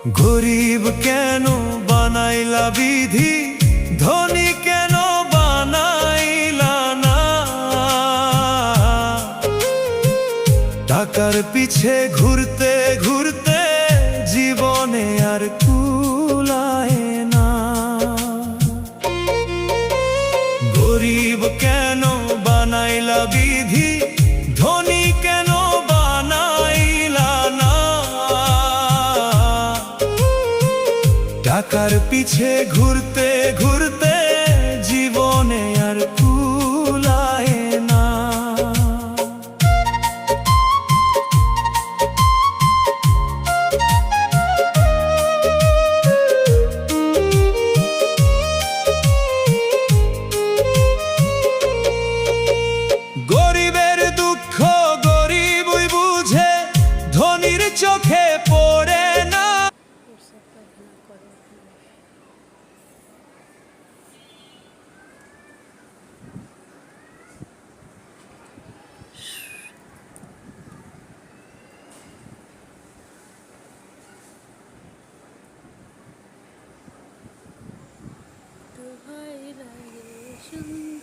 গরিব কেন বানাইলা বিধি, ধনী কেন বানাইলা না। টাকার পিছে ঘুরতে ঘুরতে জীবনে আর কুলায় না। গরিব কেন বানাইলা বিধি, ধনী কেন বানাইলা না। টাকার পিছে ঘুরতে ঘুরতে জীবনে আর কুলায় না। গরিবের দুঃখ গরিবই বুঝে, ধনীর চোখে পড়ে না। দোহাই লাগে সুন্দর।